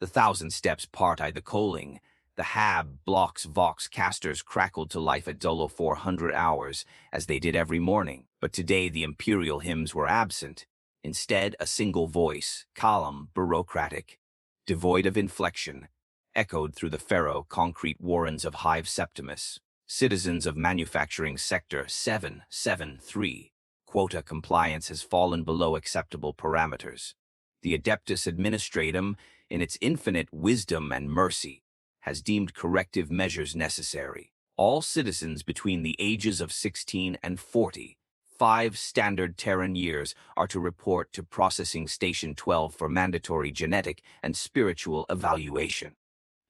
The Thousand Steps part the culling. The Hab blocks Vox casters crackled to life at dullo 400 hours, as they did every morning. But today the Imperial hymns were absent. Instead, a single voice, calm, bureaucratic, devoid of inflection, echoed through the Pharaoh concrete warrens of Hive Septimus. Citizens of Manufacturing Sector 773. Quota compliance has fallen below acceptable parameters. The Adeptus Administratum, in its infinite wisdom and mercy, has deemed corrective measures necessary. All citizens between the ages of 16 and 40, 5 standard Terran years, are to report to Processing Station 12 for mandatory genetic and spiritual evaluation.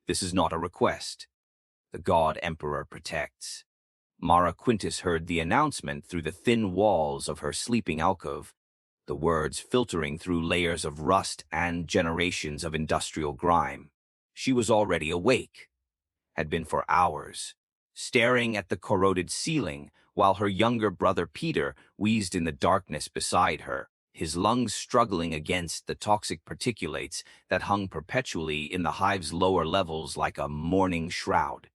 This is not a request. The God Emperor protects. Mara Quintus heard the announcement through the thin walls of her sleeping alcove, the words filtering through layers of rust and generations of industrial grime. She was already awake, had been for hours, staring at the corroded ceiling while her younger brother Peter wheezed in the darkness beside her, his lungs struggling against the toxic particulates that hung perpetually in the hive's lower levels like a mourning shroud.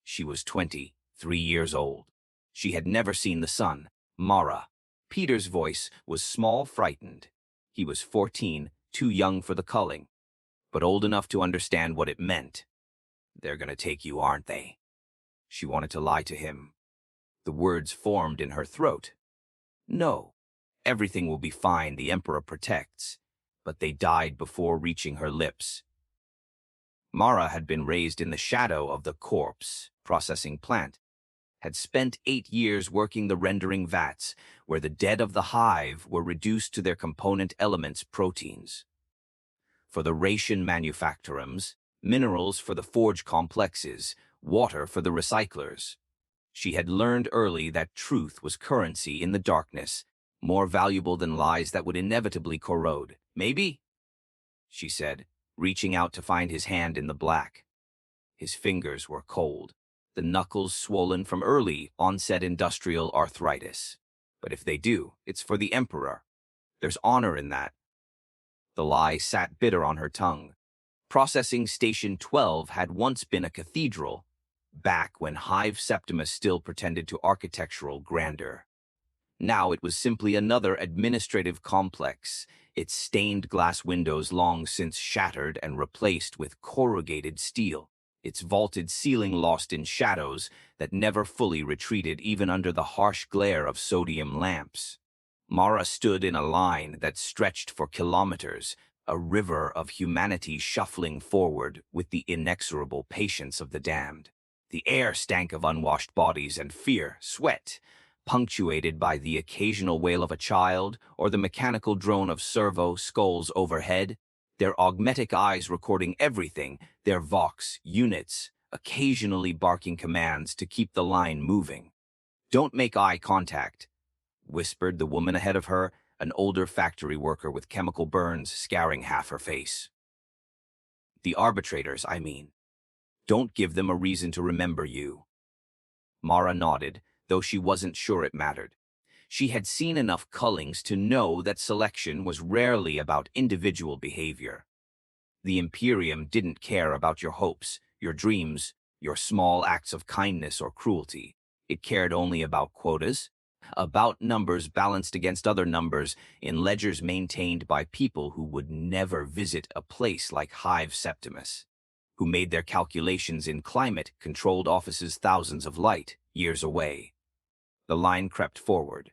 She was 23 years old. She had never seen the sun. Mara. Peter's voice was small, frightened. He was 14, too young for the culling, but old enough to understand what it meant. They're gonna take you, aren't they? She wanted to lie to him. The words formed in her throat. No, everything will be fine, the Emperor protects, but they died before reaching her lips. Mara had been raised in the shadow of the corpse processing plant, had spent 8 years working the rendering vats, where the dead of the hive were reduced to their component elements, proteins. For the ration manufactorums, minerals for the forge complexes, water for the recyclers. She had learned early that truth was currency in the darkness, more valuable than lies that would inevitably corrode. Maybe, she said, reaching out to find his hand in the black. His fingers were cold, the knuckles swollen from early onset industrial arthritis. But if they do, it's for the Emperor. There's honor in that. The lie sat bitter on her tongue. Processing Station 12 had once been a cathedral, back when Hive Septimus still pretended to architectural grandeur. Now it was simply another administrative complex, its stained glass windows long since shattered and replaced with corrugated steel, its vaulted ceiling lost in shadows that never fully retreated even under the harsh glare of sodium lamps. Mara stood in a line that stretched for kilometers, a river of humanity shuffling forward with the inexorable patience of the damned. The air stank of unwashed bodies and fear, sweat, punctuated by the occasional wail of a child or the mechanical drone of servo skulls overhead, their augmetic eyes recording everything, their Vox units occasionally barking commands to keep the line moving. "Don't make eye contact," whispered the woman ahead of her, an older factory worker with chemical burns scarring half her face. "The arbitrators, I mean. Don't give them a reason to remember you." Mara nodded, though she wasn't sure it mattered. She had seen enough cullings to know that selection was rarely about individual behavior. The Imperium didn't care about your hopes, your dreams, your small acts of kindness or cruelty. It cared only about quotas, about numbers balanced against other numbers in ledgers maintained by people who would never visit a place like Hive Septimus, who made their calculations in climate-controlled offices thousands of light years away. The line crept forward.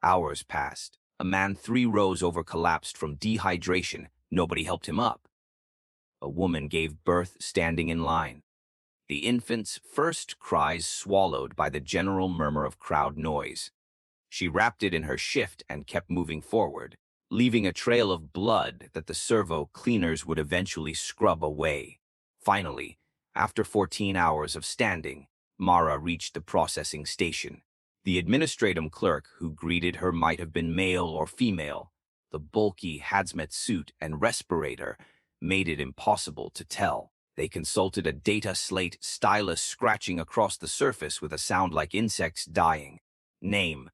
Hours passed. A man 3 rows over collapsed from dehydration. Nobody helped him up. A woman gave birth standing in line. The infant's first cries swallowed by the general murmur of crowd noise. She wrapped it in her shift and kept moving forward, leaving a trail of blood that the servo cleaners would eventually scrub away. Finally, after 14 hours of standing, Mara reached the processing station. The administratum clerk who greeted her might have been male or female. The bulky hazmat suit and respirator made it impossible to tell. They consulted a data slate stylus scratching across the surface with a sound like insects dying. Name: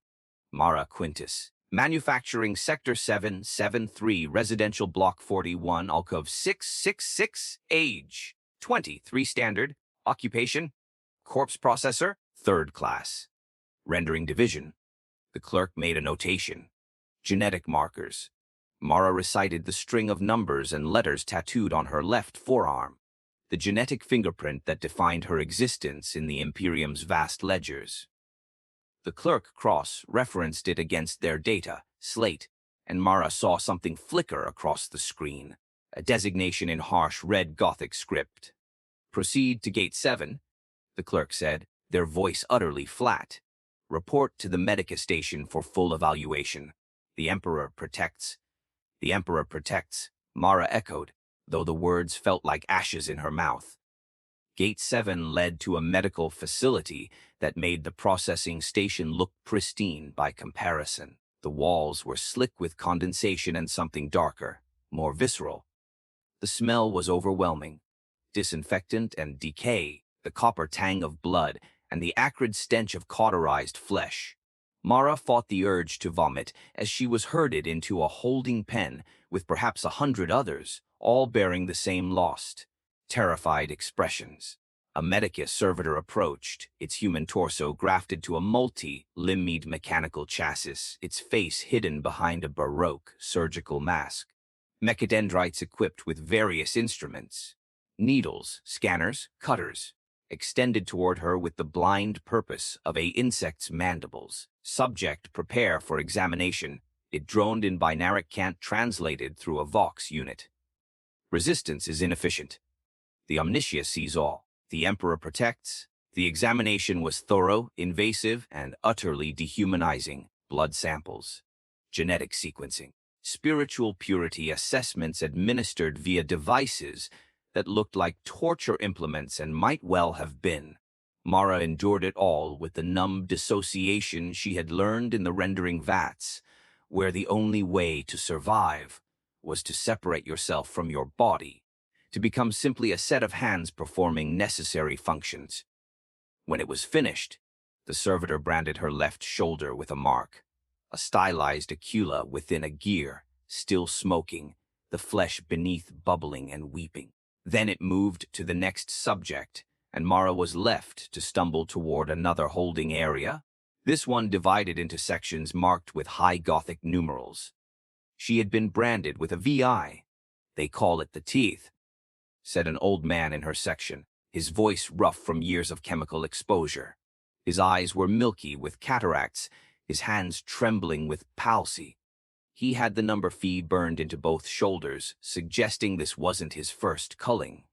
Mara Quintus. Manufacturing Sector 773, Residential Block 41, Alcove 666, Age 23 Standard, Occupation, Corpse Processor, 3rd Class. Rendering Division. The clerk made a notation. Genetic markers. Mara recited the string of numbers and letters tattooed on her left forearm, the genetic fingerprint that defined her existence in the Imperium's vast ledgers. The clerk cross-referenced it against their data, slate, and Mara saw something flicker across the screen, a designation in harsh red Gothic script. Proceed to Gate 7, the clerk said, their voice utterly flat. Report to the Medica station for full evaluation. The Emperor protects. The Emperor protects, Mara echoed, though the words felt like ashes in her mouth. Gate 7 led to a medical facility that made the processing station look pristine by comparison. The walls were slick with condensation and something darker, more visceral. The smell was overwhelming. Disinfectant and decay, the copper tang of blood, and the acrid stench of cauterized flesh. Mara fought the urge to vomit as she was herded into a holding pen with perhaps 100 others, all bearing the same lost, terrified expressions. A Medica servitor approached, its human torso grafted to a multi-limbed mechanical chassis, its face hidden behind a Baroque surgical mask. Mechadendrites equipped with various instruments, needles, scanners, cutters, extended toward her with the blind purpose of a insect's mandibles. Subject prepare for examination. It droned in binaric cant translated through a Vox unit. Resistance is inefficient. The Omnitia sees all. The Emperor protects. The examination was thorough, invasive, and utterly dehumanizing. Blood samples, genetic sequencing, spiritual purity assessments administered via devices that looked like torture implements and might well have been. Mara endured it all with the numb dissociation she had learned in the rendering vats, where the only way to survive was to separate yourself from your body, to become simply a set of hands performing necessary functions. When it was finished, the servitor branded her left shoulder with a mark, a stylized acula within a gear, still smoking, the flesh beneath bubbling and weeping. Then it moved to the next subject, and Mara was left to stumble toward another holding area, this one divided into sections marked with high Gothic numerals. She had been branded with a VI. They call it the teeth, said an old man in her section, his voice rough from years of chemical exposure. His eyes were milky with cataracts, his hands trembling with palsy. He had the number phi burned into both shoulders, suggesting this wasn't his first culling.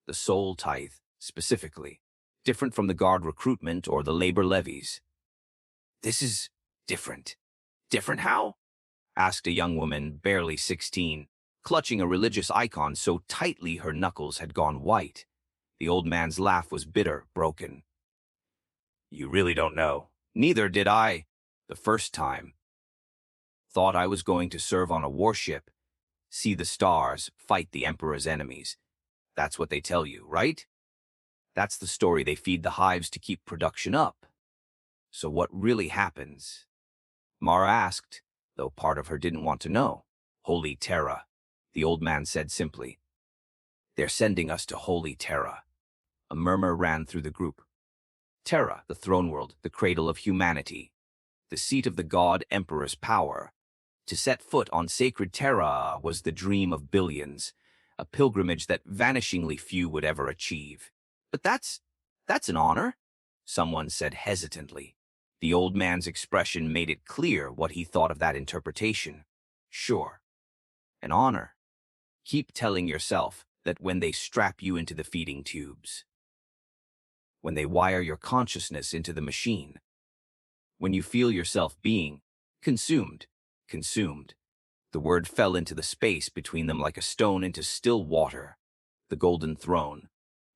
The Soul Tithe, specifically, different from the guard recruitment or the labor levies. This is different. Different how? Asked a young woman, barely 16, clutching a religious icon so tightly her knuckles had gone white. The old man's laugh was bitter, broken. You really don't know. Neither did I, the first time. Thought I was going to serve on a warship, see the stars, fight the Emperor's enemies. That's what they tell you, right? That's the story they feed the hives to keep production up. So what really happens? Mara asked, though part of her didn't want to know. Holy Terra, the old man said simply. They're sending us to Holy Terra. A murmur ran through the group. Terra, the throne world, the cradle of humanity, the seat of the god Emperor's power. To set foot on sacred Terra was the dream of billions, a pilgrimage that vanishingly few would ever achieve. But that's an honor, someone said hesitantly. The old man's expression made it clear what he thought of that interpretation. Sure, an honor. Keep telling yourself that when they strap you into the feeding tubes, when they wire your consciousness into the machine, when you feel yourself being consumed. The word fell into the space between them like a stone into still water. The golden throne,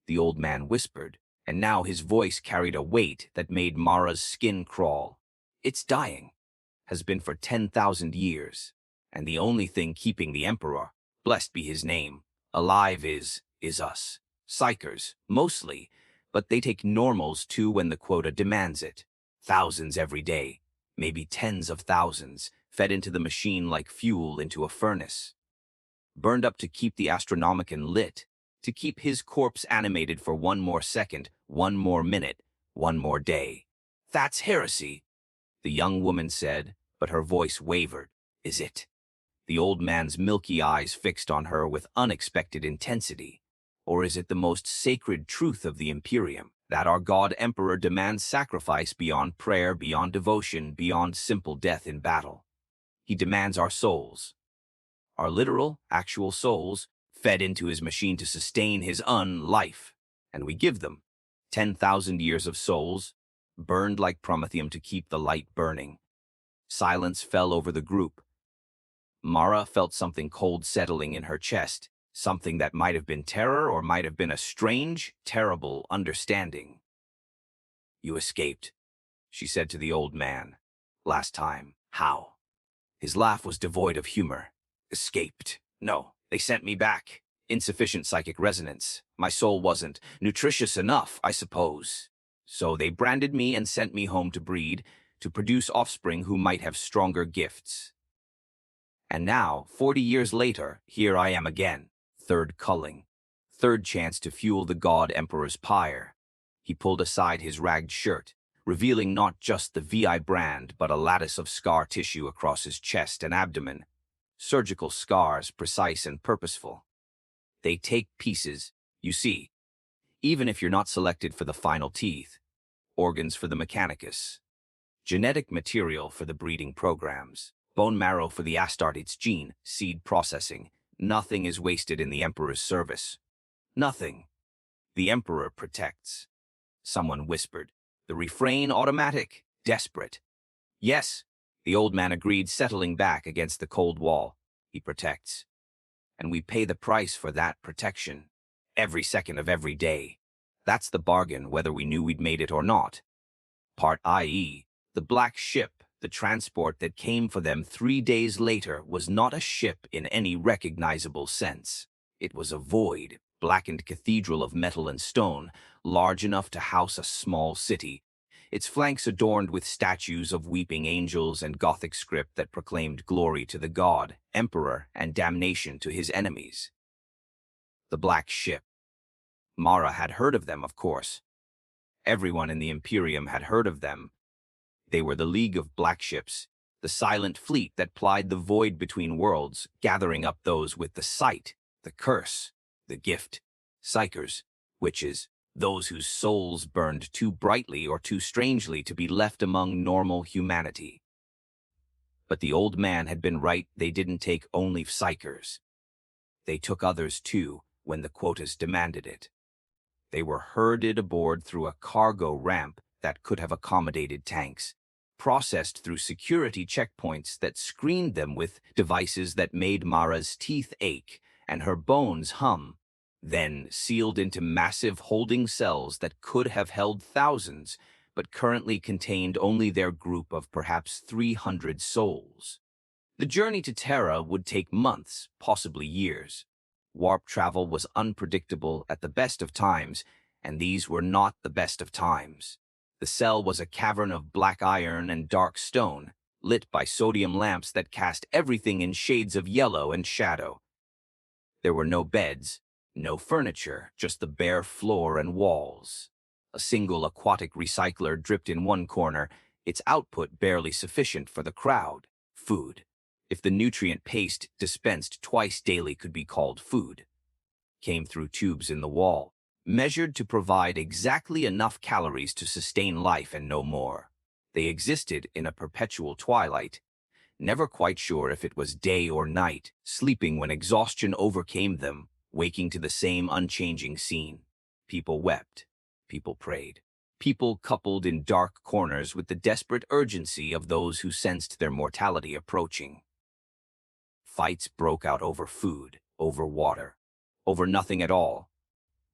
the old man whispered, and now his voice carried a weight that made Mara's skin crawl. It's dying, has been for 10,000 years, and the only thing keeping the Emperor, blessed be his name, alive is us. Psykers, mostly, but they take normals too when the quota demands it. Thousands every day, maybe tens of thousands, fed into the machine like fuel into a furnace, burned up to keep the Astronomicon lit, to keep his corpse animated for one more second, one more minute, one more day. That's heresy, the young woman said, but her voice wavered. Is it? The old man's milky eyes fixed on her with unexpected intensity. Or is it the most sacred truth of the Imperium, that our God Emperor demands sacrifice beyond prayer, beyond devotion, beyond simple death in battle? He demands our souls, our literal, actual souls, fed into his machine to sustain his life, and we give them 10,000 years of souls, burned like promethium to keep the light burning. Silence fell over the group. Mara felt something cold settling in her chest, something that might have been terror or might have been a strange, terrible understanding. You escaped, she said to the old man. Last time. How? His laugh was devoid of humor. Escaped? No, they sent me back. Insufficient psychic resonance. My soul wasn't nutritious enough, I suppose. So they branded me and sent me home to breed, to produce offspring who might have stronger gifts. And now, 40 years later, here I am again. Third culling. Third chance to fuel the God Emperor's pyre. He pulled aside his ragged shirt, revealing not just the VI brand, but a lattice of scar tissue across his chest and abdomen. Surgical scars, precise and purposeful. They take pieces, you see, even if you're not selected for the final teeth. Organs for the Mechanicus. Genetic material for the breeding programs. Bone marrow for the Astartes gene, seed processing. Nothing is wasted in the Emperor's service. Nothing. The Emperor protects. Someone whispered. The refrain automatic, desperate. Yes, the old man agreed, settling back against the cold wall. He protects. And we pay the price for that protection. Every second of every day. That's the bargain, whether we knew we'd made it or not. Part i.e., the black ship, the transport that came for them 3 days later, was not a ship in any recognizable sense. It was a void, blackened cathedral of metal and stone, large enough to house a small city, its flanks adorned with statues of weeping angels and Gothic script that proclaimed glory to the god, emperor, and damnation to his enemies. The Black Ship. Mara had heard of them, of course. Everyone in the Imperium had heard of them. They were the League of Black Ships, the silent fleet that plied the void between worlds, gathering up those with the sight, the curse, the gift, psykers, witches, those whose souls burned too brightly or too strangely to be left among normal humanity. But the old man had been right. They didn't take only psykers. They took others too, when the quotas demanded it. They were herded aboard through a cargo ramp that could have accommodated tanks, processed through security checkpoints that screened them with devices that made Mara's teeth ache and her bones hum, then sealed into massive holding cells that could have held thousands, but currently contained only their group of perhaps 300 souls. The journey to Terra would take months, possibly years. Warp travel was unpredictable at the best of times, and these were not the best of times. The cell was a cavern of black iron and dark stone, lit by sodium lamps that cast everything in shades of yellow and shadow. There were no beds, no furniture, just the bare floor and walls. A single aquatic recycler dripped in one corner, its output barely sufficient for the crowd. Food, if the nutrient paste dispensed twice daily could be called food, came through tubes in the wall, measured to provide exactly enough calories to sustain life and no more. They existed in a perpetual twilight, never quite sure if it was day or night, sleeping when exhaustion overcame them, waking to the same unchanging scene. People wept. People prayed. People coupled in dark corners with the desperate urgency of those who sensed their mortality approaching. Fights broke out over food, over water, over nothing at all.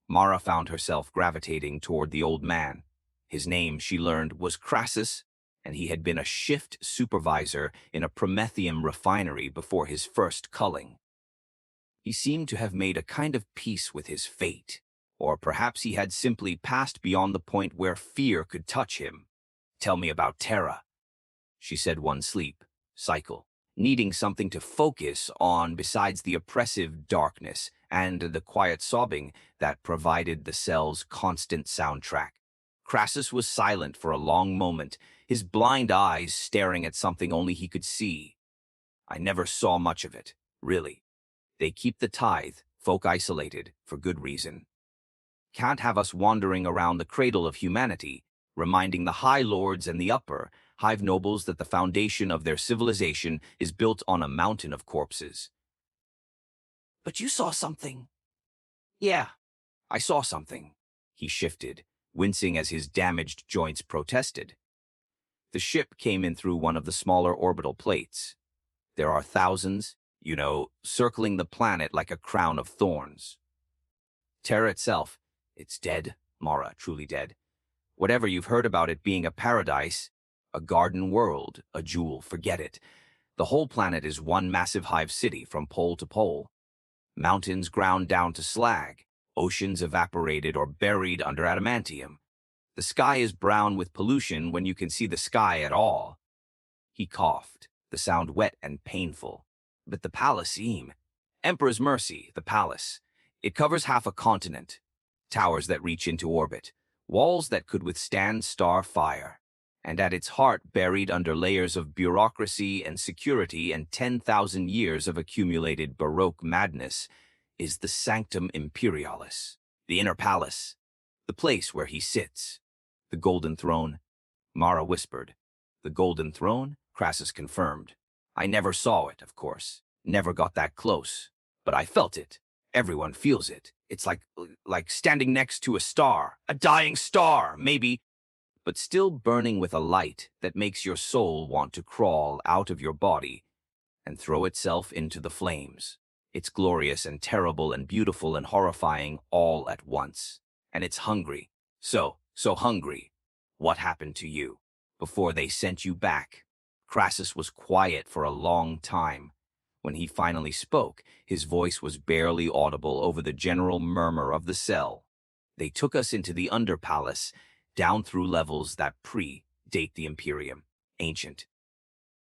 Mara found herself gravitating toward the old man. His name, she learned, was Crassus, and he had been a shift supervisor in a promethium refinery before his first culling. He seemed to have made a kind of peace with his fate, or perhaps he had simply passed beyond the point where fear could touch him. Tell me about Terra, she said one sleep cycle. needing something to focus on besides the oppressive darkness and the quiet sobbing that provided the cell's constant soundtrack. Crassus was silent for a long moment, his blind eyes staring at something only he could see. I never saw much of it, really. They keep the tithe, folk isolated, for good reason. Can't have us wandering around the cradle of humanity, reminding the high lords and the upper hive nobles that the foundation of their civilization is built on a mountain of corpses. But you saw something. Yeah, I saw something. He shifted, wincing as his damaged joints protested. The ship came in through one of the smaller orbital plates. There are thousands, circling the planet like a crown of thorns. Terra itself, it's dead, Mara, truly dead. Whatever you've heard about it being a paradise, a garden world, a jewel, forget it. The whole planet is one massive hive city from pole to pole. Mountains ground down to slag, oceans evaporated or buried under adamantium. The sky is brown with pollution when you can see the sky at all. He coughed, the sound wet and painful. But the palace, Emperor's Mercy, the palace. It covers half a continent. Towers that reach into orbit. Walls that could withstand star fire. And at its heart, buried under layers of bureaucracy and security and 10,000 years of accumulated Baroque madness, is the Sanctum Imperialis, the inner palace, the place where he sits. The golden throne, Mara whispered. The golden throne? Crassus confirmed. I never saw it, of course. Never got that close. But I felt it. Everyone feels it. It's like standing next to a star. A dying star, maybe, but still burning with a light that makes your soul want to crawl out of your body and throw itself into the flames. It's glorious and terrible and beautiful and horrifying all at once. And it's hungry. So hungry. What happened to you before they sent you back? Crassus was quiet for a long time. When he finally spoke, his voice was barely audible over the general murmur of the cell. They took us into the underpalace, down through levels that predate the Imperium, ancient.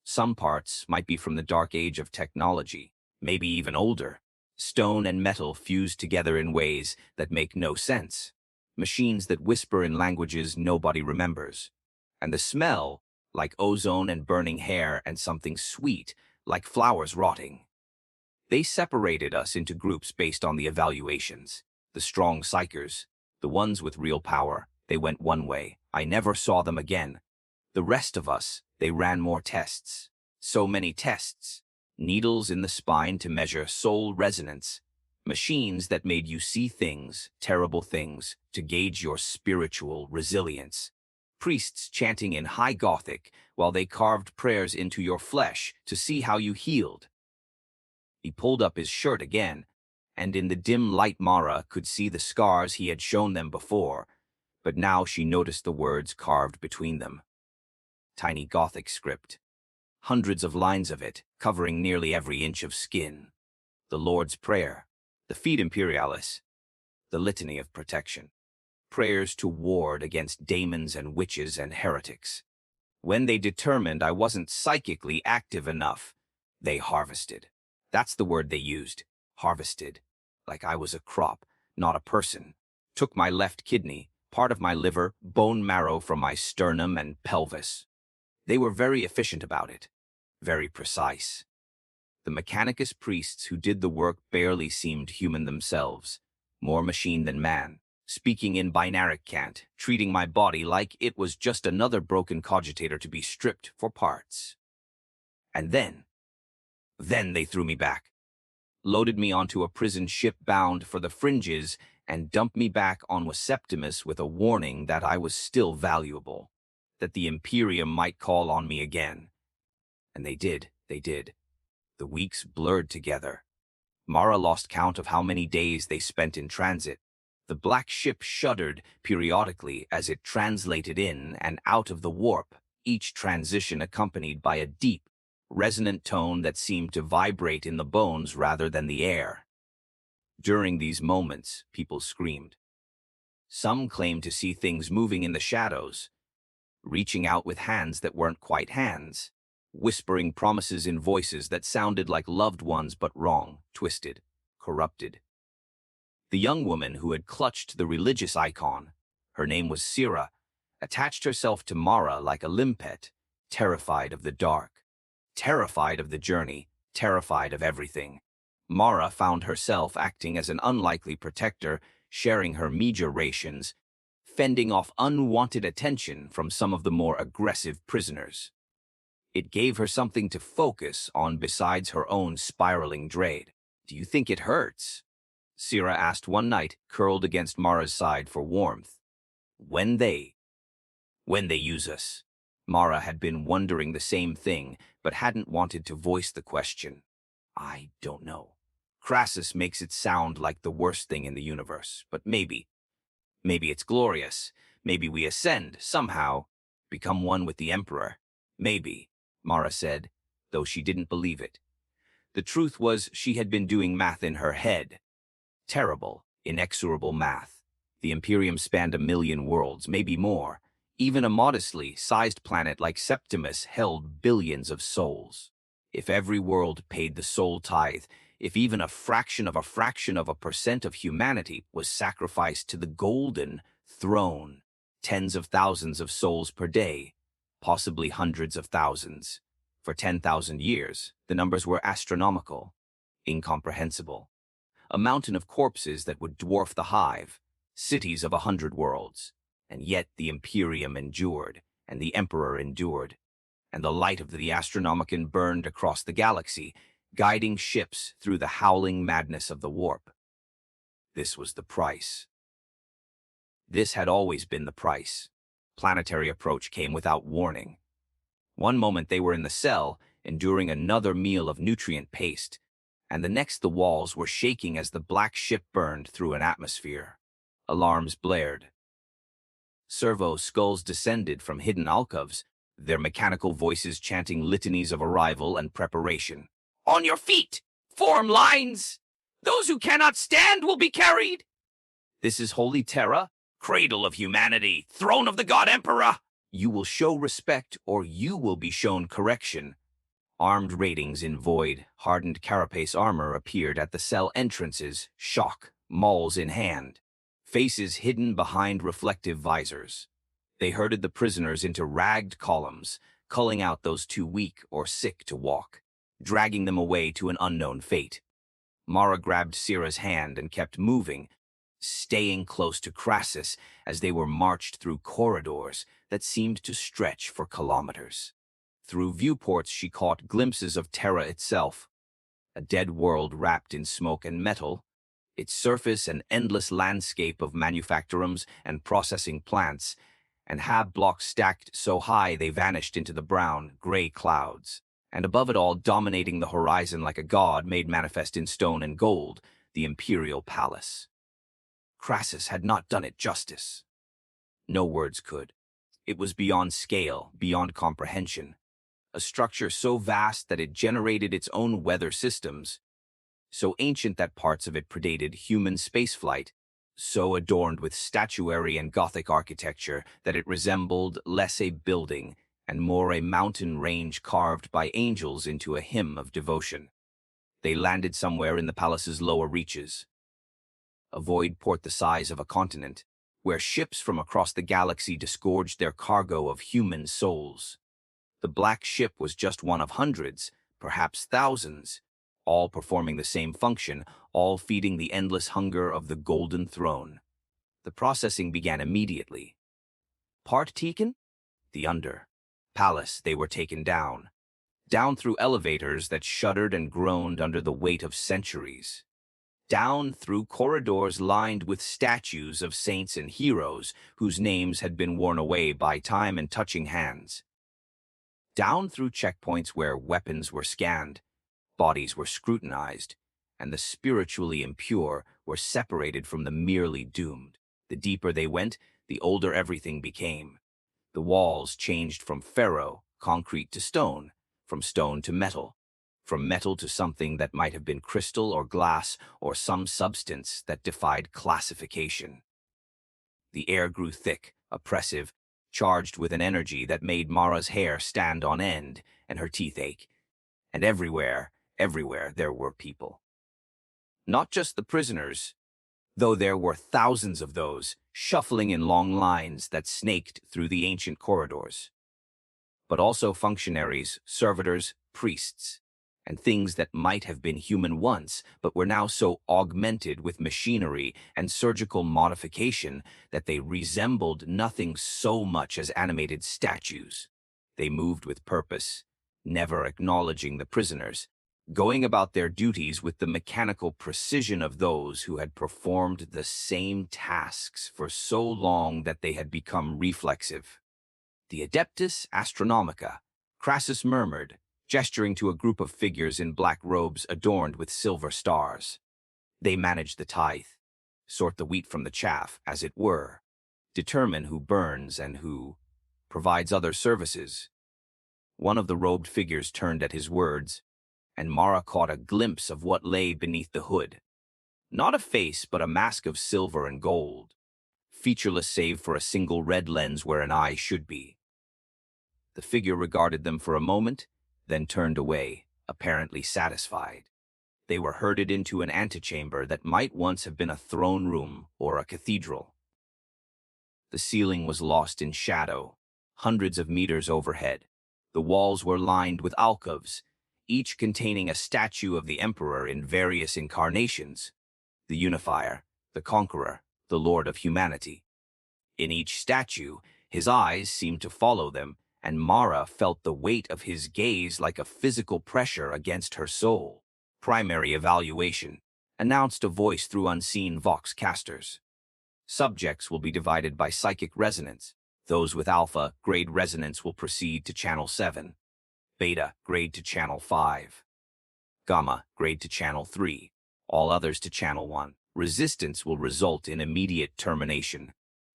Some parts might be from the dark age of technology, maybe even older. Stone and metal fused together in ways that make no sense. Machines that whisper in languages nobody remembers. And the smell, like ozone and burning hair and something sweet, like flowers rotting. They separated us into groups based on the evaluations. The strong psykers, the ones with real power, they went one way. I never saw them again. The rest of us, they ran more tests. So many tests. Needles in the spine to measure soul resonance. Machines that made you see things, terrible things, to gauge your spiritual resilience. Priests chanting in high Gothic while they carved prayers into your flesh to see how you healed. He pulled up his shirt again, and in the dim light Mara could see the scars he had shown them before, but now she noticed the words carved between them. Tiny Gothic script. Hundreds of lines of it, covering nearly every inch of skin. The Lord's Prayer, the Fide Imperialis, the Litany of Protection. Prayers to ward against demons and witches and heretics. When they determined I wasn't psychically active enough, they harvested. That's the word they used, harvested. Like I was a crop, not a person. Took my left kidney, part of my liver, bone marrow from my sternum and pelvis. They were very efficient about it, very precise. The Mechanicus priests who did the work barely seemed human themselves, more machine than man. Speaking in binaric cant, treating my body like it was just another broken cogitator to be stripped for parts. And then they threw me back, loaded me onto a prison ship bound for the fringes, and dumped me back on Septimus with a warning that I was still valuable, that the Imperium might call on me again. And they did. The weeks blurred together. Mara lost count of how many days they spent in transit. The black ship shuddered periodically as it translated in and out of the warp, each transition accompanied by a deep, resonant tone that seemed to vibrate in the bones rather than the air. During these moments, people screamed. Some claimed to see things moving in the shadows, reaching out with hands that weren't quite hands. whispering promises in voices that sounded like loved ones but wrong, twisted, corrupted. The young woman who had clutched the religious icon, her name was Sira, attached herself to Mara like a limpet, terrified of the dark, terrified of the journey, terrified of everything. Mara found herself acting as an unlikely protector, sharing her meager rations, fending off unwanted attention from some of the more aggressive prisoners. It gave her something to focus on besides her own spiraling dread. "Do you think it hurts?" Sira asked one night, curled against Mara's side for warmth. When they use us." Mara had been wondering the same thing, but hadn't wanted to voice the question. "I don't know. Crassus makes it sound like the worst thing in the universe, but maybe it's glorious. Maybe we ascend, somehow, become one with the Emperor. Maybe," Mara said, though she didn't believe it. The truth was she had been doing math in her head. Terrible, inexorable math. The Imperium spanned 1,000,000 worlds, maybe more. Even a modestly sized planet like Septimus held billions of souls. If every world paid the Soul Tithe, if even a fraction of a percent of humanity was sacrificed to the golden throne, tens of thousands of souls per day, possibly hundreds of thousands. For 10,000 years, the numbers were astronomical, incomprehensible. A mountain of corpses that would dwarf the Hive, cities of 100 worlds. And yet the Imperium endured, and the Emperor endured, and the light of the Astronomicon burned across the galaxy, guiding ships through the howling madness of the warp. This was the price. This had always been the price. Planetary approach came without warning. One moment they were in the cell, enduring another meal of nutrient paste, and the next the walls were shaking as the black ship burned through an atmosphere. Alarms blared. Servo skulls descended from hidden alcoves, their mechanical voices chanting litanies of arrival and preparation. "On your feet! Form lines! Those who cannot stand will be carried! This is Holy Terra, cradle of humanity, throne of the God Emperor! You will show respect or you will be shown correction." Armed ratings in void, hardened carapace armor appeared at the cell entrances, shock, mauls in hand. Faces hidden behind reflective visors. They herded the prisoners into ragged columns, culling out those too weak or sick to walk, dragging them away to an unknown fate. Mara grabbed Sira's hand and kept moving, staying close to Crassus as they were marched through corridors that seemed to stretch for kilometers. Through viewports she caught glimpses of Terra itself, a dead world wrapped in smoke and metal, its surface an endless landscape of manufactorums and processing plants, and hab blocks stacked so high they vanished into the brown, gray clouds. And above it all, dominating the horizon like a god made manifest in stone and gold, the Imperial Palace. Crassus had not done it justice. No words could. It was beyond scale, beyond comprehension. A structure so vast that it generated its own weather systems, so ancient that parts of it predated human spaceflight, so adorned with statuary and Gothic architecture that it resembled less a building and more a mountain range carved by angels into a hymn of devotion. They landed somewhere in the palace's lower reaches, a void port the size of a continent, where ships from across the galaxy disgorged their cargo of human souls. The black ship was just one of hundreds, perhaps thousands, all performing the same function, all feeding the endless hunger of the Golden Throne. The processing began immediately. Part taken? The Palace, they were taken down through elevators that shuddered and groaned under the weight of centuries, down through corridors lined with statues of saints and heroes whose names had been worn away by time and touching hands, down through checkpoints where weapons were scanned, bodies were scrutinized, and the spiritually impure were separated from the merely doomed. The deeper they went, the older everything became. The walls changed from ferro, concrete to stone, from stone to metal, from metal to something that might have been crystal or glass or some substance that defied classification. The air grew thick, oppressive, charged with an energy that made Mara's hair stand on end and her teeth ache. And everywhere there were people. Not just the prisoners, though there were thousands of those, shuffling in long lines that snaked through the ancient corridors, but also functionaries, servitors, priests, and things that might have been human once, but were now so augmented with machinery and surgical modification that they resembled nothing so much as animated statues. They moved with purpose, never acknowledging the prisoners, going about their duties with the mechanical precision of those who had performed the same tasks for so long that they had become reflexive. The Adeptus Astronomica, Crassus murmured, gesturing to a group of figures in black robes adorned with silver stars. They manage the tithe, sort the wheat from the chaff, as it were, determine who burns and who provides other services. One of the robed figures turned at his words, and Mara caught a glimpse of what lay beneath the hood. Not a face, but a mask of silver and gold, featureless save for a single red lens where an eye should be. The figure regarded them for a moment, then turned away, apparently satisfied. They were herded into an antechamber that might once have been a throne room or a cathedral. The ceiling was lost in shadow, hundreds of meters overhead. The walls were lined with alcoves, each containing a statue of the Emperor in various incarnations: the Unifier, the Conqueror, the Lord of Humanity. In each statue, his eyes seemed to follow them, and Mara felt the weight of his gaze like a physical pressure against her soul. Primary evaluation, announced a voice through unseen vox casters. Subjects will be divided by psychic resonance. Those with alpha grade resonance will proceed to channel 7. Beta grade to channel 5. Gamma grade to channel 3. All others to channel 1. Resistance will result in immediate termination.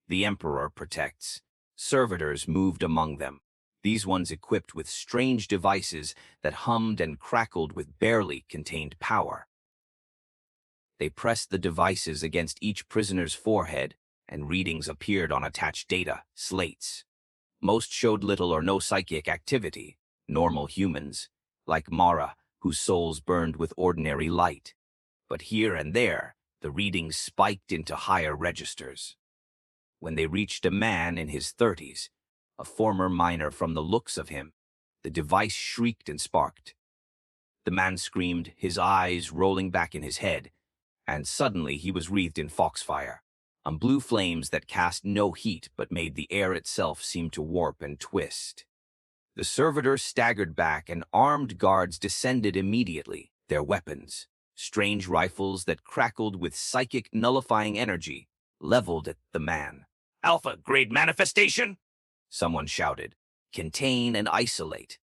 The Emperor protects. Servitors moved among them, these ones equipped with strange devices that hummed and crackled with barely contained power. They pressed the devices against each prisoner's forehead, and readings appeared on attached data, slates. Most showed little or no psychic activity, normal humans, like Mara, whose souls burned with ordinary light. But here and there, the readings spiked into higher registers. When they reached a man in his 30s, a former miner from the looks of him, the device shrieked and sparked. The man screamed, his eyes rolling back in his head, and suddenly he was wreathed in foxfire, on blue flames that cast no heat but made the air itself seem to warp and twist. The servitor staggered back, and armed guards descended immediately, their weapons, strange rifles that crackled with psychic nullifying energy, leveled at the man. "Alpha-grade manifestation!" someone shouted. "Contain and isolate."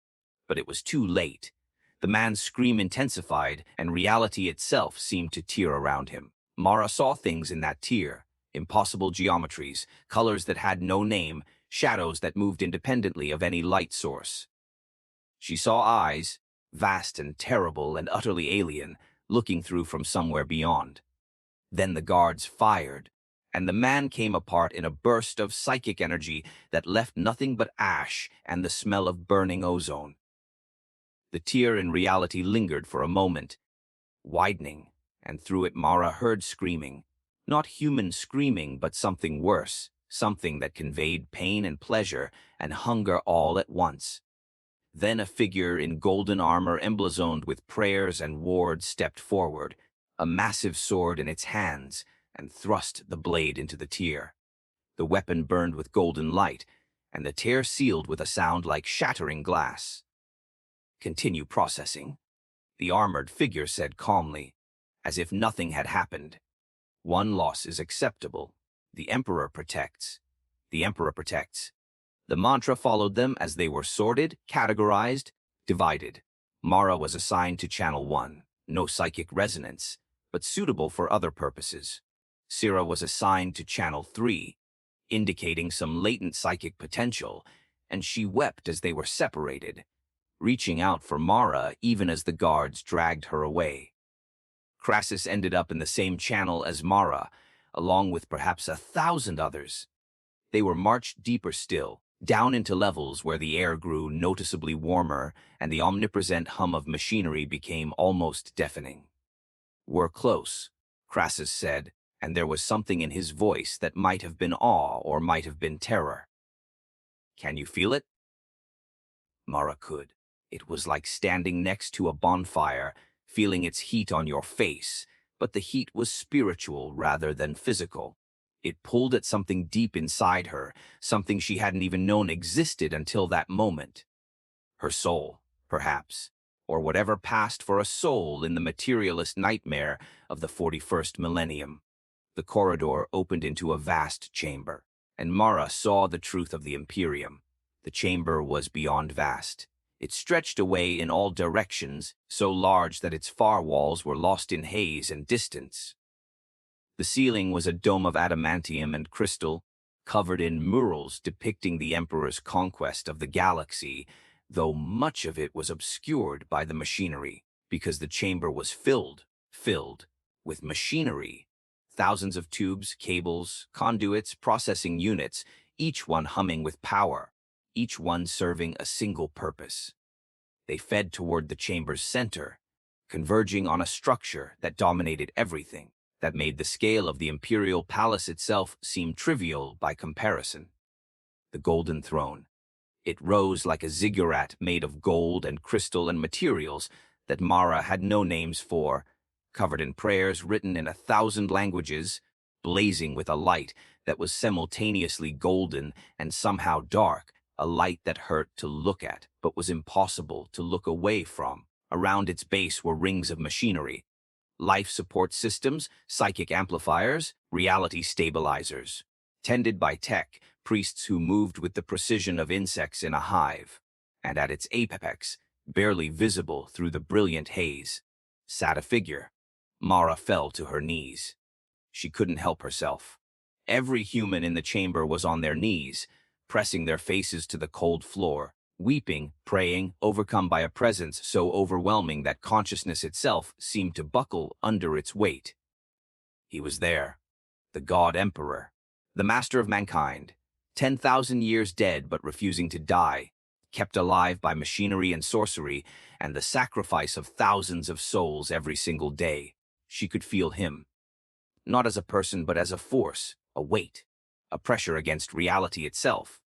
But it was too late. The man's scream intensified, and reality itself seemed to tear around him. Mara saw things in that tear, impossible geometries, colors that had no name, shadows that moved independently of any light source. She saw eyes, vast and terrible and utterly alien, looking through from somewhere beyond. Then the guards fired, and the man came apart in a burst of psychic energy that left nothing but ash and the smell of burning ozone. The tear in reality lingered for a moment, widening, and through it Mara heard screaming. Not human screaming, but something worse, something that conveyed pain and pleasure and hunger all at once. Then a figure in golden armor emblazoned with prayers and wards stepped forward, a massive sword in its hands, and thrust the blade into the tear. The weapon burned with golden light, and the tear sealed with a sound like shattering glass. "Continue processing," the armored figure said calmly, as if nothing had happened. "One loss is acceptable. The Emperor protects. The Emperor protects." The mantra followed them as they were sorted, categorized, divided. Mara was assigned to Channel 1, no psychic resonance, but suitable for other purposes. Sira was assigned to Channel 3, indicating some latent psychic potential, and she wept as they were separated, reaching out for Mara even as the guards dragged her away. Crassus ended up in the same channel as Mara, along with perhaps 1,000 others. They were marched deeper still, down into levels where the air grew noticeably warmer and the omnipresent hum of machinery became almost deafening. "We're close," Crassus said, and there was something in his voice that might have been awe or might have been terror. "Can you feel it?" Mara could. It was like standing next to a bonfire, feeling its heat on your face, but the heat was spiritual rather than physical. It pulled at something deep inside her, something she hadn't even known existed until that moment. Her soul, perhaps, or whatever passed for a soul in the materialist nightmare of the 41st millennium. The corridor opened into a vast chamber, and Mara saw the truth of the Imperium. The chamber was beyond vast. It stretched away in all directions, so large that its far walls were lost in haze and distance. The ceiling was a dome of adamantium and crystal, covered in murals depicting the Emperor's conquest of the galaxy, though much of it was obscured by the machinery, because the chamber was filled with machinery. Thousands of tubes, cables, conduits, processing units, each one humming with power, each one serving a single purpose. They fed toward the chamber's center, converging on a structure that dominated everything, that made the scale of the Imperial Palace itself seem trivial by comparison. The golden throne. It rose like a ziggurat made of gold and crystal and materials that Mara had no names for, covered in prayers written in 1,000 languages, blazing with a light that was simultaneously golden and somehow dark, a light that hurt to look at but was impossible to look away from. Around its base were rings of machinery, life support systems, psychic amplifiers, reality stabilizers, tended by tech, priests who moved with the precision of insects in a hive. And at its apex, barely visible through the brilliant haze, sat a figure. Mara fell to her knees. She couldn't help herself. Every human in the chamber was on their knees, pressing their faces to the cold floor, weeping, praying, overcome by a presence so overwhelming that consciousness itself seemed to buckle under its weight. He was there, the God Emperor, the master of mankind, 10,000 years dead but refusing to die, kept alive by machinery and sorcery and the sacrifice of thousands of souls every single day. She could feel him, not as a person but as a force, a weight, a pressure against reality itself.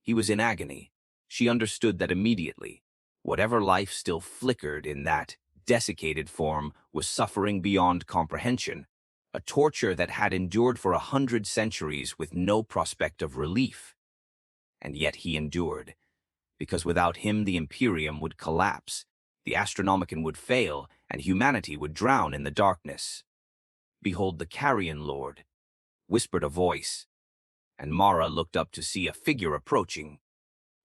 He was in agony. She understood that immediately. Whatever life still flickered in that desiccated form was suffering beyond comprehension, a torture that had endured for 100 centuries with no prospect of relief. And yet he endured, because without him the Imperium would collapse, the Astronomicon would fail, and humanity would drown in the darkness. "Behold the Carrion Lord," whispered a voice, and Mara looked up to see a figure approaching.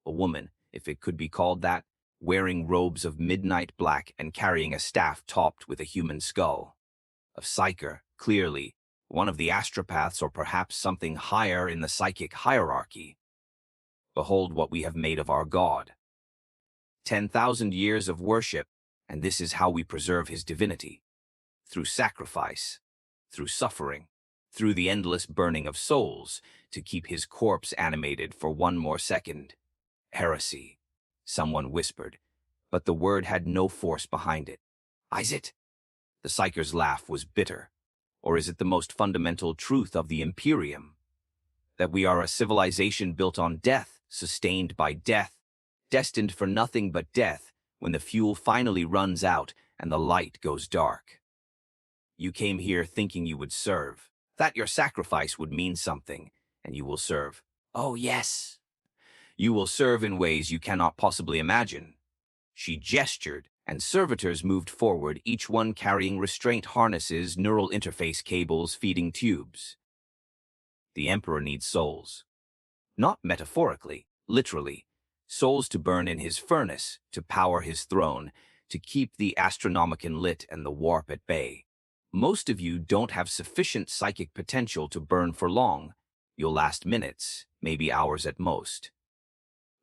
A woman, if it could be called that, wearing robes of midnight black and carrying a staff topped with a human skull. A psyker, clearly, one of the astropaths or perhaps something higher in the psychic hierarchy. "Behold what we have made of our God. 10,000 years of worship, and this is how we preserve his divinity. Through sacrifice, through suffering, through the endless burning of souls, to keep his corpse animated for one more second." "Heresy," someone whispered, but the word had no force behind it. "Is it?" The psyker's laugh was bitter. "Or is it the most fundamental truth of the Imperium? That we are a civilization built on death, sustained by death, destined for nothing but death when the fuel finally runs out and the light goes dark. You came here thinking you would serve, that your sacrifice would mean something, and you will serve. Oh, yes. You will serve in ways you cannot possibly imagine." She gestured, and servitors moved forward, each one carrying restraint harnesses, neural interface cables, feeding tubes. "The Emperor needs souls. Not metaphorically, literally. Souls to burn in his furnace, to power his throne, to keep the Astronomicon lit and the warp at bay. Most of you don't have sufficient psychic potential to burn for long. You'll last minutes, maybe hours at most.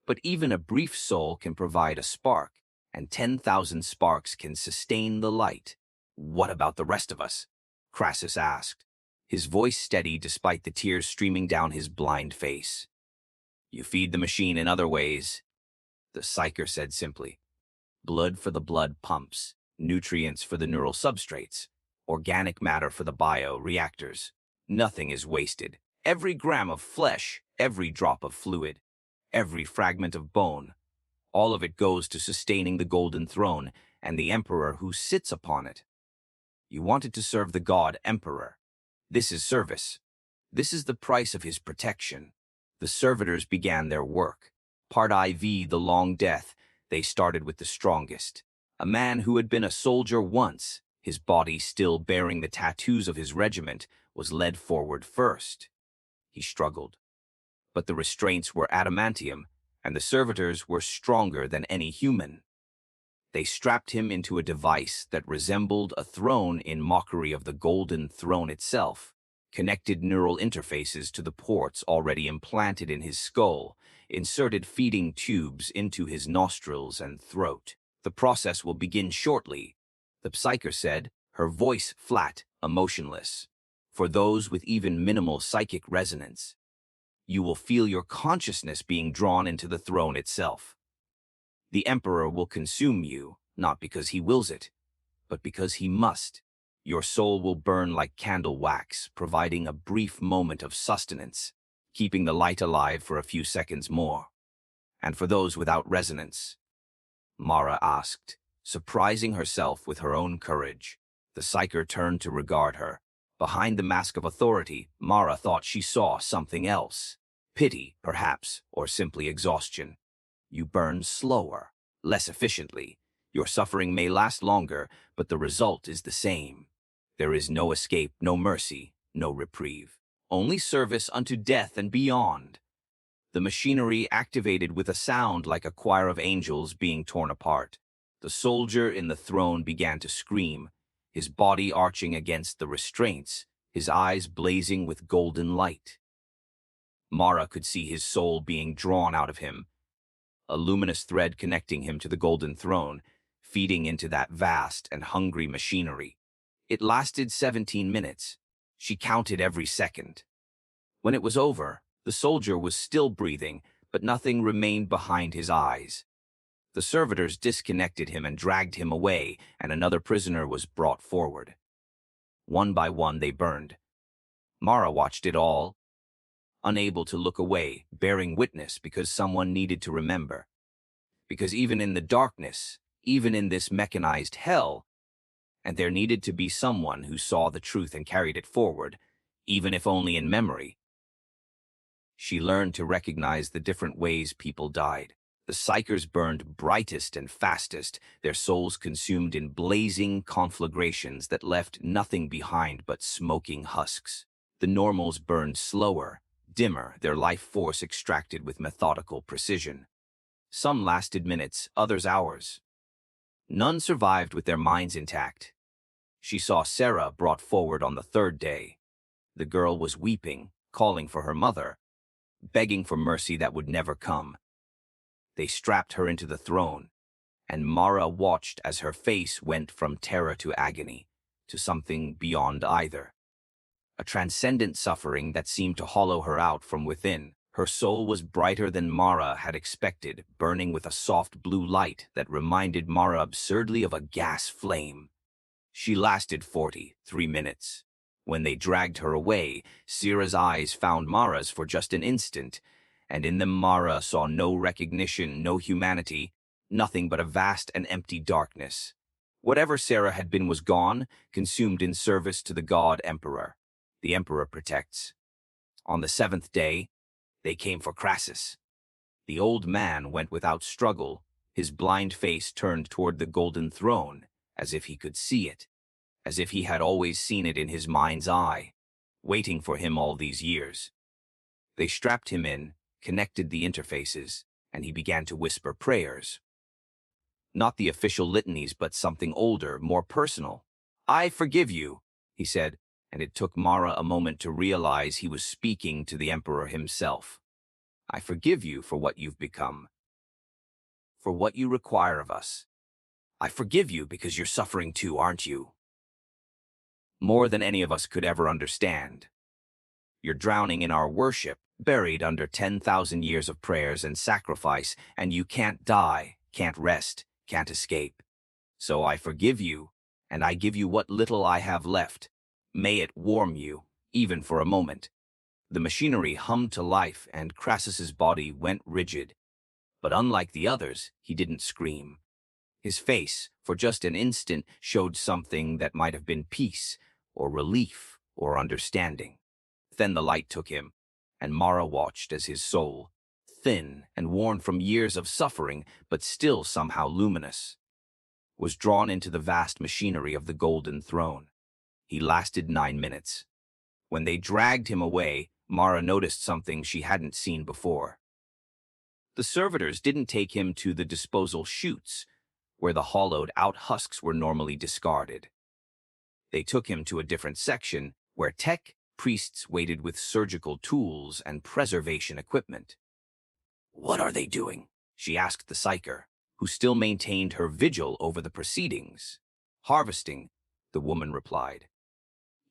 But even a brief soul can provide a spark, and 10,000 sparks can sustain the light." "What about the rest of us?" Crassus asked. his voice steady despite the tears streaming down his blind face. "You feed the machine in other ways," the psyker said simply. "Blood for the blood pumps, nutrients for the neural substrates, organic matter for the bio-reactors. Nothing is wasted. Every gram of flesh, every drop of fluid, every fragment of bone, all of it goes to sustaining the Golden Throne and the Emperor who sits upon it. You wanted to serve the God Emperor. This is service. This is the price of his protection." The servitors began their work. Part IV, the long death, they started with the strongest. A man who had been a soldier once, his body still bearing the tattoos of his regiment, was led forward first. He struggled. But the restraints were adamantium, and the servitors were stronger than any human. They strapped him into a device that resembled a throne in mockery of the Golden Throne itself, connected neural interfaces to the ports already implanted in his skull, inserted feeding tubes into his nostrils and throat. "The process will begin shortly," the psyker said, her voice flat, emotionless. "For those with even minimal psychic resonance, you will feel your consciousness being drawn into the throne itself. The Emperor will consume you, not because he wills it, but because he must. Your soul will burn like candle wax, providing a brief moment of sustenance, keeping the light alive for a few seconds more." "And for those without resonance?" Mara asked, surprising herself with her own courage. The psyker turned to regard her. Behind the mask of authority, Mara thought she saw something else. Pity, perhaps, or simply exhaustion. "You burn slower, less efficiently. Your suffering may last longer, but the result is the same. There is no escape, no mercy, no reprieve. Only service unto death and beyond." The machinery activated with a sound like a choir of angels being torn apart. The soldier in the throne began to scream, his body arching against the restraints, his eyes blazing with golden light. Mara could see his soul being drawn out of him, a luminous thread connecting him to the Golden Throne, feeding into that vast and hungry machinery. It lasted 17 minutes. She counted every second. When it was over, the soldier was still breathing, but nothing remained behind his eyes. The servitors disconnected him and dragged him away, and another prisoner was brought forward. One by one they burned. Mara watched it all, unable to look away, bearing witness because someone needed to remember. Because even in the darkness, even in this mechanized hell, and there needed to be someone who saw the truth and carried it forward, even if only in memory. She learned to recognize the different ways people died. The psykers burned brightest and fastest, their souls consumed in blazing conflagrations that left nothing behind but smoking husks. The normals burned slower, dimmer, their life force extracted with methodical precision. Some lasted minutes, others hours. None survived with their minds intact. She saw Sarah brought forward on the third day. The girl was weeping, calling for her mother, begging for mercy that would never come. They strapped her into the throne, and Mara watched as her face went from terror to agony, to something beyond either. A transcendent suffering that seemed to hollow her out from within. Her soul was brighter than Mara had expected, burning with a soft blue light that reminded Mara absurdly of a gas flame. She lasted 43 minutes. When they dragged her away, Sira's eyes found Mara's for just an instant, and in them Mara saw no recognition, no humanity, nothing but a vast and empty darkness. Whatever Sarah had been was gone, consumed in service to the God Emperor. The Emperor protects. On the 7th day, they came for Crassus. The old man went without struggle, his blind face turned toward the Golden Throne, as if he could see it, as if he had always seen it in his mind's eye, waiting for him all these years. They strapped him in, connected the interfaces, and he began to whisper prayers. Not the official litanies, but something older, more personal. "I forgive you," he said, and it took Mara a moment to realize he was speaking to the Emperor himself. "I forgive you for what you've become, for what you require of us. I forgive you because you're suffering too, aren't you?" more than any of us could ever understand. You're drowning in our worship, buried under 10,000 years of prayers and sacrifice, and you can't die, can't rest, can't escape. So I forgive you, and I give you what little I have left. May it warm you, even for a moment." The machinery hummed to life, and Crassus's body went rigid. But unlike the others, he didn't scream. His face, for just an instant, showed something that might have been peace, or relief, or understanding. Then the light took him, and Mara watched as his soul, thin and worn from years of suffering, but still somehow luminous, was drawn into the vast machinery of the Golden Throne. He lasted 9 minutes. When they dragged him away, Mara noticed something she hadn't seen before. The servitors didn't take him to the disposal chutes, where the hollowed-out husks were normally discarded. They took him to a different section, where tech priests waited with surgical tools and preservation equipment. "What are they doing?" she asked the psyker, who still maintained her vigil over the proceedings. "Harvesting," the woman replied.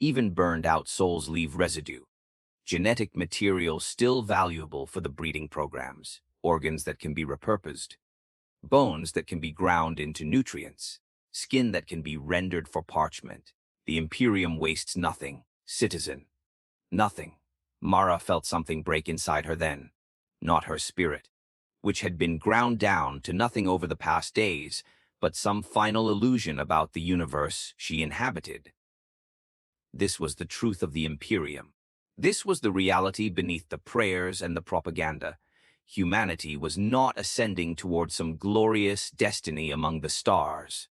"Even burned-out souls leave residue. Genetic material still valuable for the breeding programs, organs that can be repurposed, bones that can be ground into nutrients, skin that can be rendered for parchment. The Imperium wastes nothing, citizen. Nothing." Mara felt something break inside her then. Not her spirit, which had been ground down to nothing over the past days, but some final illusion about the universe she inhabited. This was the truth of the Imperium. This was the reality beneath the prayers and the propaganda. Humanity was not ascending toward some glorious destiny among the stars.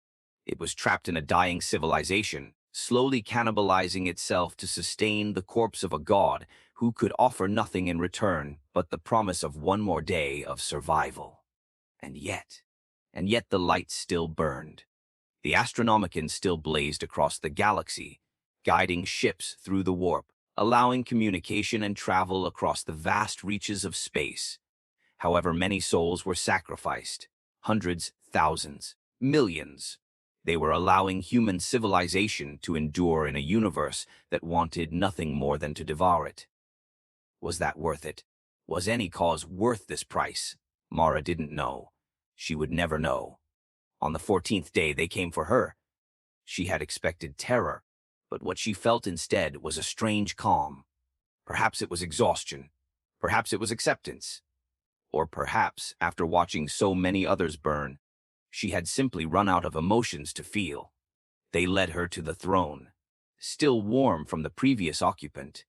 It was trapped in a dying civilization, slowly cannibalizing itself to sustain the corpse of a god who could offer nothing in return but the promise of one more day of survival. And yet the light still burned. The Astronomicon still blazed across the galaxy, guiding ships through the warp, allowing communication and travel across the vast reaches of space. However, many souls were sacrificed. Hundreds, thousands, millions. They were allowing human civilization to endure in a universe that wanted nothing more than to devour it. Was that worth it? Was any cause worth this price? Mara didn't know. She would never know. On the 14th day, they came for her. She had expected terror, but what she felt instead was a strange calm. Perhaps it was exhaustion. Perhaps it was acceptance. Or perhaps, after watching so many others burn, she had simply run out of emotions to feel. They led her to the throne, still warm from the previous occupant,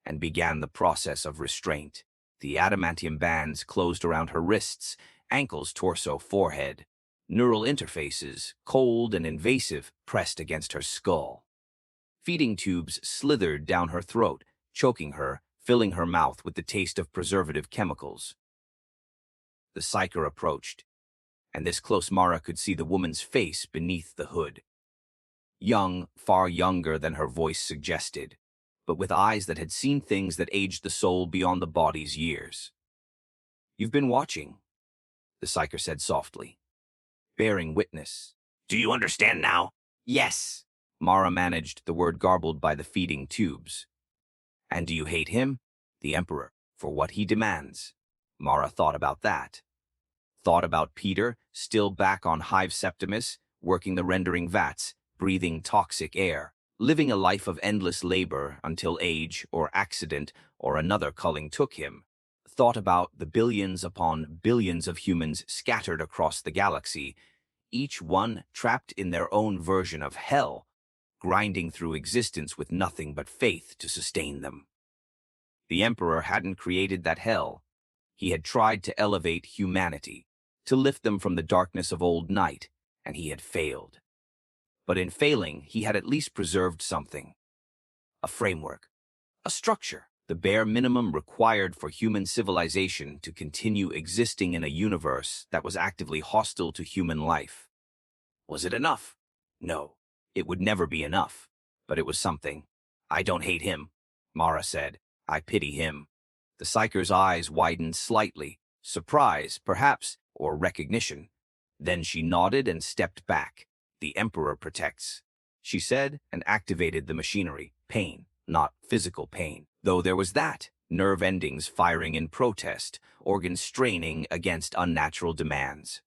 and began the process of restraint. The adamantium bands closed around her wrists, ankles, torso, forehead. Neural interfaces, cold and invasive, pressed against her skull. Feeding tubes slithered down her throat, choking her, filling her mouth with the taste of preservative chemicals. The psyker approached, and this close Mara could see the woman's face beneath the hood. Young, far younger than her voice suggested, but with eyes that had seen things that aged the soul beyond the body's years. "You've been watching," the psyker said softly, bearing witness. "Do you understand now?" "Yes," Mara managed, the word garbled by the feeding tubes. "And do you hate him, the Emperor, for what he demands?" Mara thought about that. Thought about Peter, still back on Hive Septimus, working the rendering vats, breathing toxic air, living a life of endless labor until age or accident or another culling took him. Thought about the billions upon billions of humans scattered across the galaxy, each one trapped in their own version of hell, grinding through existence with nothing but faith to sustain them. The Emperor hadn't created that hell. He had tried to elevate humanity, to lift them from the darkness of old night, and he had failed. But in failing, he had at least preserved something. A framework, a structure, the bare minimum required for human civilization to continue existing in a universe that was actively hostile to human life. Was it enough? No, it would never be enough, but it was something. "I don't hate him," Mara said. "I pity him." The psyker's eyes widened slightly, surprise, perhaps, or recognition. Then she nodded and stepped back. "The Emperor protects. she said, and activated the machinery. Pain, not physical pain, though there was that. Nerve endings firing in protest, organs straining against unnatural demands.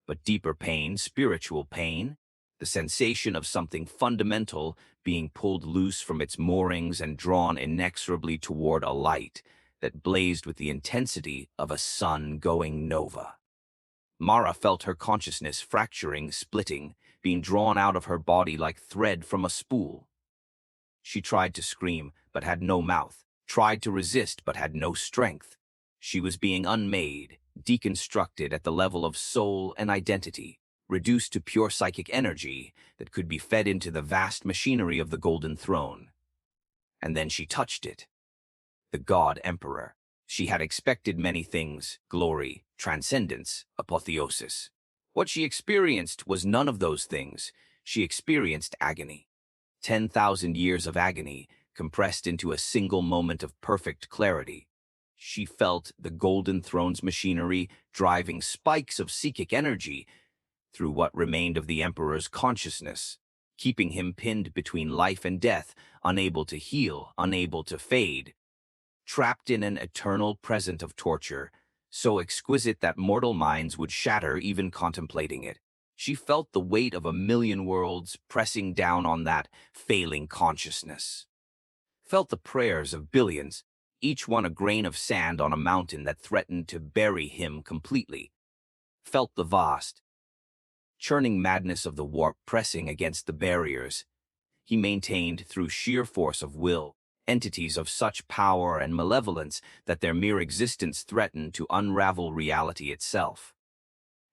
But deeper pain, spiritual pain, the sensation of something fundamental being pulled loose from its moorings and drawn inexorably toward a light that blazed with the intensity of a sun going nova. Mara felt her consciousness fracturing, splitting, being drawn out of her body like thread from a spool. She tried to scream, but had no mouth, tried to resist, but had no strength. She was being unmade, deconstructed at the level of soul and identity, reduced to pure psychic energy that could be fed into the vast machinery of the Golden Throne. And then she touched it. The God Emperor. She had expected many things: glory, transcendence, apotheosis. What she experienced was none of those things. She experienced agony. 10,000 years of agony compressed into a single moment of perfect clarity. She felt the Golden Throne's machinery driving spikes of psychic energy through what remained of the Emperor's consciousness, keeping him pinned between life and death, unable to heal, unable to fade, trapped in an eternal present of torture, so exquisite that mortal minds would shatter even contemplating it. She felt the weight of 1,000,000 worlds pressing down on that failing consciousness. Felt the prayers of billions, each one a grain of sand on a mountain that threatened to bury him completely. Felt the vast, churning madness of the warp pressing against the barriers he maintained through sheer force of will, entities of such power and malevolence that their mere existence threatened to unravel reality itself.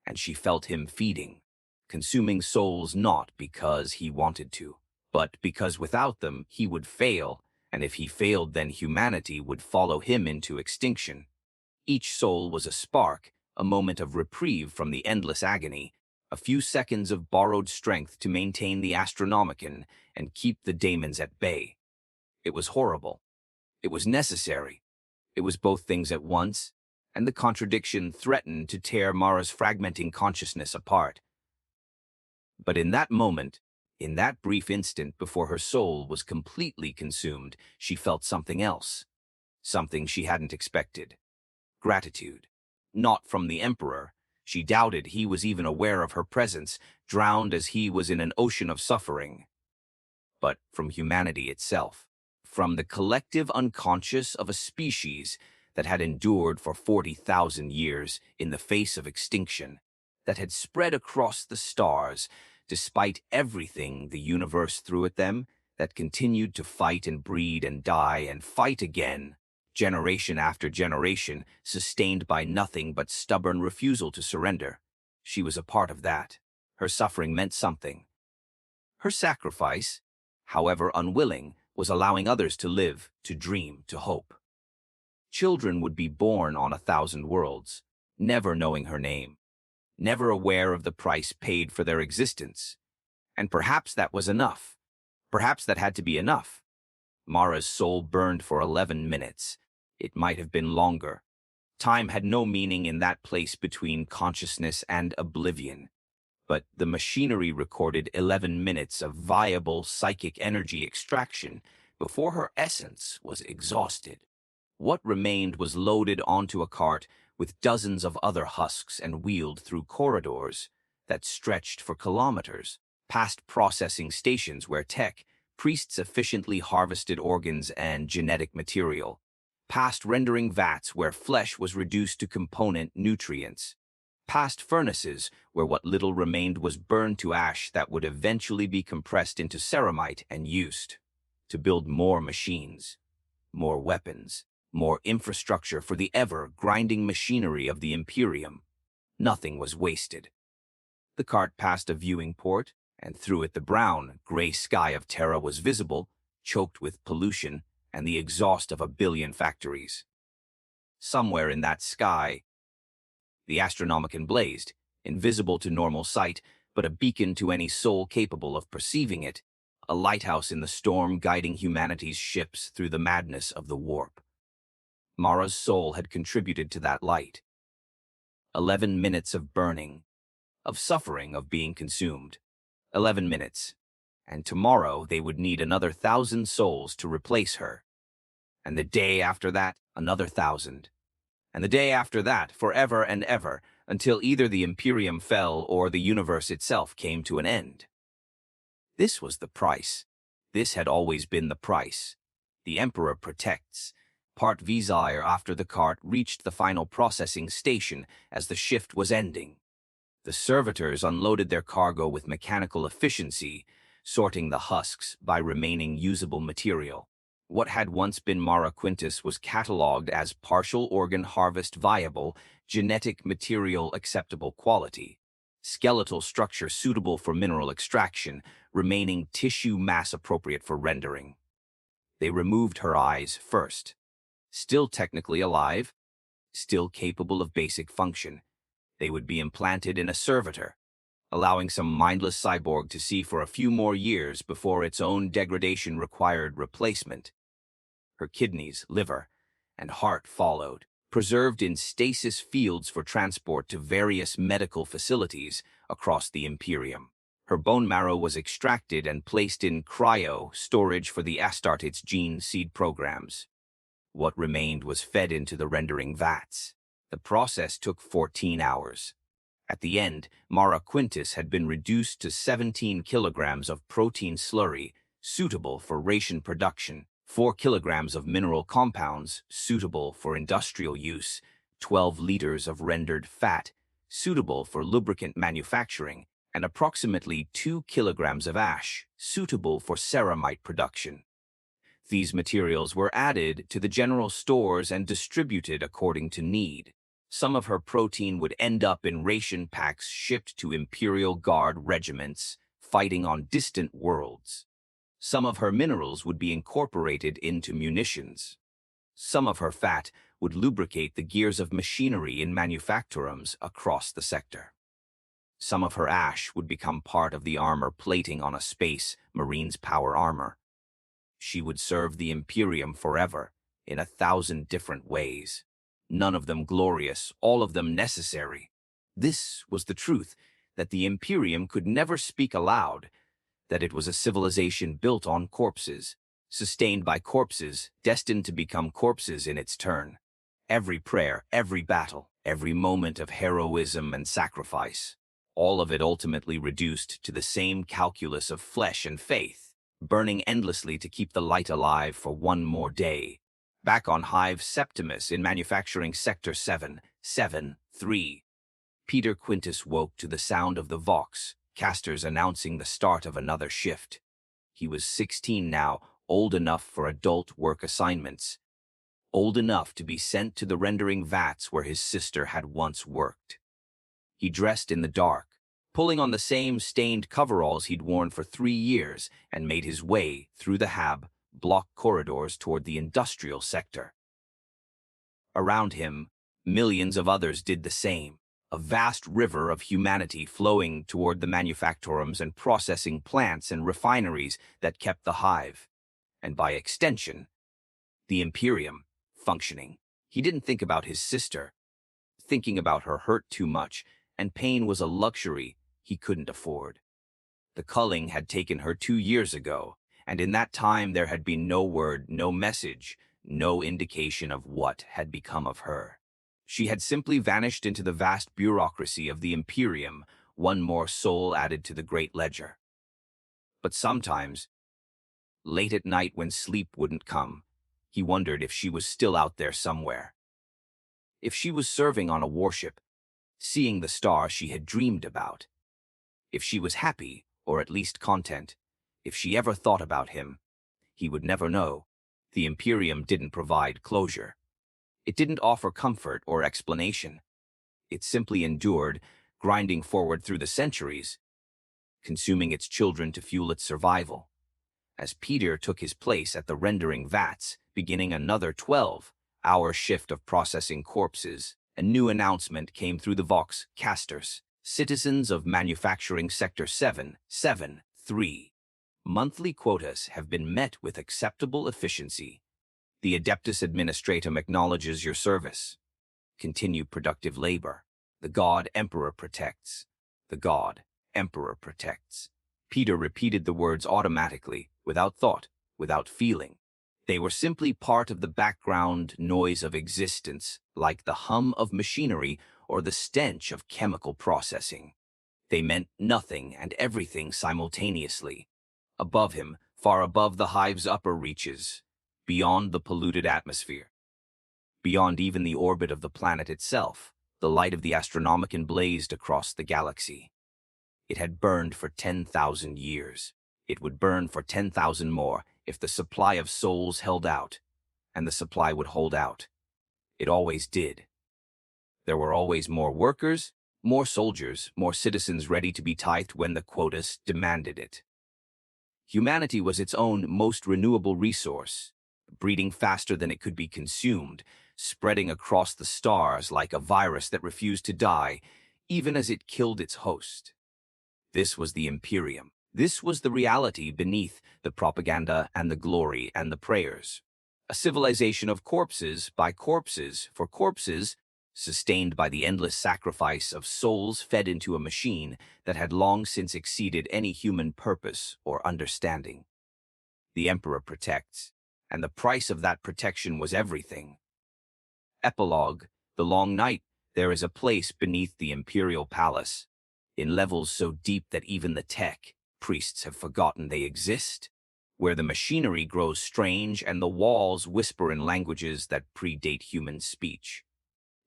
And she felt him feeding, consuming souls not because he wanted to, but because without them he would fail, and if he failed then humanity would follow him into extinction. Each soul was a spark, a moment of reprieve from the endless agony, a few seconds of borrowed strength to maintain the Astronomicon and keep the daemons at bay. It was horrible. It was necessary. It was both things at once, and the contradiction threatened to tear Mara's fragmenting consciousness apart. But in that moment, in that brief instant before her soul was completely consumed, she felt something else, something she hadn't expected. Gratitude. Not from the Emperor. She doubted he was even aware of her presence, drowned as he was in an ocean of suffering. But from humanity itself, from the collective unconscious of a species that had endured for 40,000 years in the face of extinction, that had spread across the stars, despite everything the universe threw at them, that continued to fight and breed and die and fight again, generation after generation, sustained by nothing but stubborn refusal to surrender. She was a part of that. Her suffering meant something. Her sacrifice, however unwilling, was allowing others to live, to dream, to hope. Children would be born on 1,000 worlds, never knowing her name, never aware of the price paid for their existence. And perhaps that was enough. Perhaps that had to be enough. Mara's soul burned for 11 minutes. It might have been longer. Time had no meaning in that place between consciousness and oblivion. But the machinery recorded 11 minutes of viable psychic energy extraction before her essence was exhausted. What remained was loaded onto a cart with dozens of other husks and wheeled through corridors that stretched for kilometers, past processing stations where priests efficiently harvested organs and genetic material, past rendering vats where flesh was reduced to component nutrients, past furnaces where what little remained was burned to ash that would eventually be compressed into ceramite and used to build more machines, more weapons, more infrastructure for the ever-grinding machinery of the Imperium. Nothing was wasted. The cart passed a viewing port, and through it the brown, gray sky of Terra was visible, choked with pollution and the exhaust of 1 billion factories. Somewhere in that sky, the Astronomicon blazed, invisible to normal sight, but a beacon to any soul capable of perceiving it, a lighthouse in the storm guiding humanity's ships through the madness of the warp. Mara's soul had contributed to that light. 11 minutes of burning, of suffering, of being consumed. 11 minutes. and tomorrow they would need another 1,000 souls to replace her. And the day after that, another 1,000. And the day after that, forever and ever, until either the Imperium fell or the universe itself came to an end. This was the price. This had always been the price. The Emperor protects. Part visire after the cart reached the final processing station as the shift was ending. The servitors unloaded their cargo with mechanical efficiency, sorting the husks by remaining usable material. What had once been Mara Quintus was catalogued as partial organ harvest viable, genetic material acceptable quality, skeletal structure suitable for mineral extraction, remaining tissue mass appropriate for rendering. They removed her eyes first. Still technically alive, still capable of basic function, they would be implanted in a servitor, allowing some mindless cyborg to see for a few more years before its own degradation required replacement. Her kidneys, liver, and heart followed, preserved in stasis fields for transport to various medical facilities across the Imperium. Her bone marrow was extracted and placed in cryo storage for the Astartes gene seed programs. What remained was fed into the rendering vats. The process took 14 hours. At the end, Mara Quintus had been reduced to 17 kilograms of protein slurry, suitable for ration production, 4 kilograms of mineral compounds, suitable for industrial use, 12 liters of rendered fat, suitable for lubricant manufacturing, and approximately 2 kilograms of ash, suitable for ceramite production. These materials were added to the general stores and distributed according to need. Some of her protein would end up in ration packs shipped to Imperial Guard regiments fighting on distant worlds. Some of her minerals would be incorporated into munitions. Some of her fat would lubricate the gears of machinery in manufactorums across the sector. Some of her ash would become part of the armor plating on a space Marine's power armor. She would serve the Imperium forever, in 1,000 different ways. None of them glorious, all of them necessary. This was the truth, that the Imperium could never speak aloud, that it was a civilization built on corpses, sustained by corpses, destined to become corpses in its turn. Every prayer, every battle, every moment of heroism and sacrifice, all of it ultimately reduced to the same calculus of flesh and faith, burning endlessly to keep the light alive for one more day. Back on Hive Septimus in Manufacturing Sector 7-7-3, Peter Quintus woke to the sound of the Vox casters announcing the start of another shift. He was 16 now, old enough for adult work assignments, old enough to be sent to the rendering vats where his sister had once worked. He dressed in the dark, pulling on the same stained coveralls he'd worn for 3 years, and made his way through the hab block corridors toward the industrial sector. Around him, millions of others did the same, a vast river of humanity flowing toward the manufactorums and processing plants and refineries that kept the Hive, and by extension, the Imperium, functioning. He didn't think about his sister. Thinking about her hurt too much, and pain was a luxury he couldn't afford. The culling had taken her 2 years ago, and in that time there had been no word, no message, no indication of what had become of her. She had simply vanished into the vast bureaucracy of the Imperium, one more soul added to the great ledger. But sometimes, late at night when sleep wouldn't come, he wondered if she was still out there somewhere. If she was serving on a warship, seeing the star she had dreamed about. If she was happy, or at least content. If she ever thought about him, he would never know. The Imperium didn't provide closure. It didn't offer comfort or explanation. It simply endured, grinding forward through the centuries, consuming its children to fuel its survival. As Peter took his place at the rendering vats, beginning another 12-hour shift of processing corpses, a new announcement came through the Vox casters. Citizens of Manufacturing Sector 7-7-3. Monthly quotas have been met with acceptable efficiency. The Adeptus Administratum acknowledges your service. Continue productive labor. The God Emperor protects. The God Emperor protects. Peter repeated the words automatically, without thought, without feeling. They were simply part of the background noise of existence, like the hum of machinery or the stench of chemical processing. They meant nothing and everything simultaneously. Above him, far above the hive's upper reaches, beyond the polluted atmosphere, beyond even the orbit of the planet itself, the light of the Astronomicon blazed across the galaxy. It had burned for 10,000 years. It would burn for 10,000 more if the supply of souls held out, and the supply would hold out. It always did. There were always more workers, more soldiers, more citizens ready to be tithed when the quotas demanded it. Humanity was its own most renewable resource, breeding faster than it could be consumed, spreading across the stars like a virus that refused to die, even as it killed its host. This was the Imperium. This was the reality beneath the propaganda and the glory and the prayers. A civilization of corpses by corpses for corpses, sustained by the endless sacrifice of souls fed into a machine that had long since exceeded any human purpose or understanding. The Emperor protects, and the price of that protection was everything. Epilogue: The Long Night. There is a place beneath the Imperial Palace, in levels so deep that even the tech priests have forgotten they exist, where the machinery grows strange and the walls whisper in languages that predate human speech.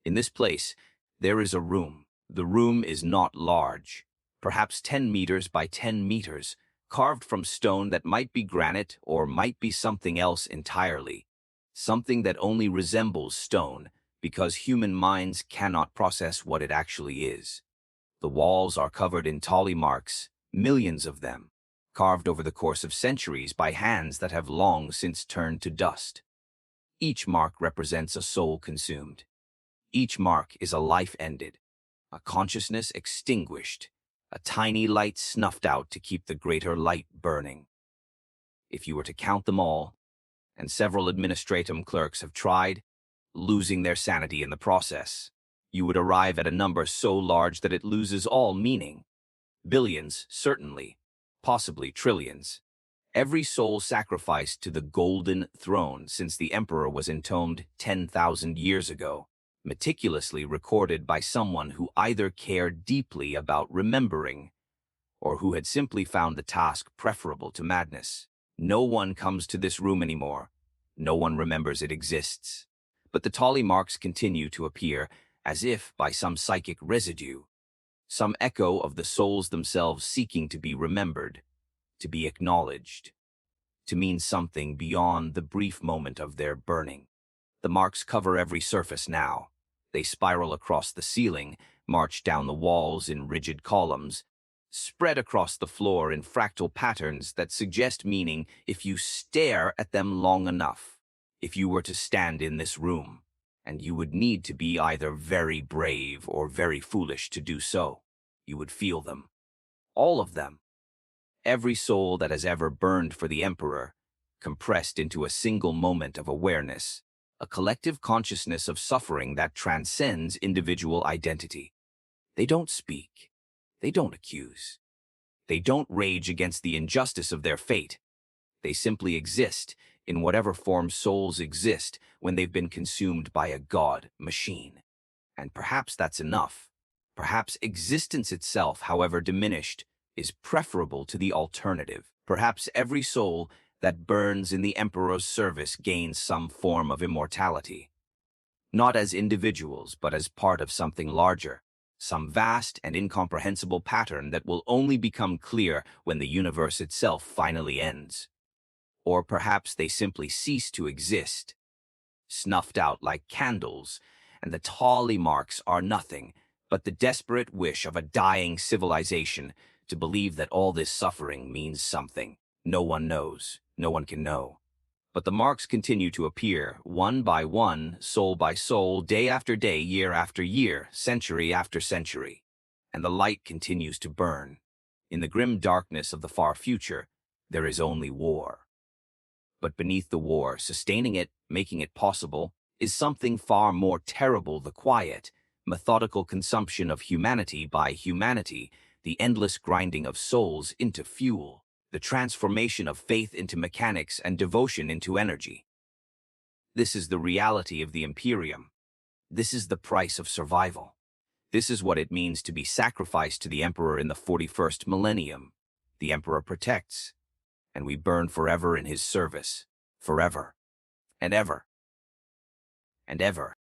In this place, there is a room. The room is not large, perhaps 10 meters by 10 meters, carved from stone that might be granite or might be something else entirely, something that only resembles stone because human minds cannot process what it actually is. The walls are covered in tally marks, millions of them, carved over the course of centuries by hands that have long since turned to dust. Each mark represents a soul consumed. Each mark is a life ended, a consciousness extinguished, a tiny light snuffed out to keep the greater light burning. If you were to count them all, and several administratum clerks have tried, losing their sanity in the process, you would arrive at a number so large that it loses all meaning. Billions, certainly, possibly trillions. Every soul sacrificed to the golden throne since the Emperor was entombed 10,000 years ago, meticulously recorded by someone who either cared deeply about remembering or who had simply found the task preferable to madness. No one comes to this room anymore. No one remembers it exists. But the tally marks continue to appear, as if by some psychic residue, some echo of the souls themselves seeking to be remembered, to be acknowledged, to mean something beyond the brief moment of their burning. The marks cover every surface now. They spiral across the ceiling, march down the walls in rigid columns, spread across the floor in fractal patterns that suggest meaning if you stare at them long enough. If you were to stand in this room, and you would need to be either very brave or very foolish to do so, you would feel them. All of them. Every soul that has ever burned for the Emperor, compressed into a single moment of awareness, a collective consciousness of suffering that transcends individual identity. They don't speak. They don't accuse. They don't rage against the injustice of their fate. They simply exist in whatever form souls exist when they've been consumed by a god machine. And perhaps that's enough. Perhaps existence itself, however diminished, is preferable to the alternative. Perhaps every soul that burns in the Emperor's service gains some form of immortality. Not as individuals, but as part of something larger, some vast and incomprehensible pattern that will only become clear when the universe itself finally ends. Or perhaps they simply cease to exist, snuffed out like candles, and the tally marks are nothing but the desperate wish of a dying civilization to believe that all this suffering means something. No one knows. No one can know. But the marks continue to appear, one by one, soul by soul, day after day, year after year, century after century. And the light continues to burn. In the grim darkness of the far future, there is only war. But beneath the war, sustaining it, making it possible, is something far more terrible: the quiet, methodical consumption of humanity by humanity the endless grinding of souls into fuel, the transformation of faith into mechanics and devotion into energy. This is the reality of the Imperium. This is the price of survival. This is what it means to be sacrificed to the Emperor in the 41st millennium. The Emperor protects, and we burn forever in his service, forever, and ever, and ever.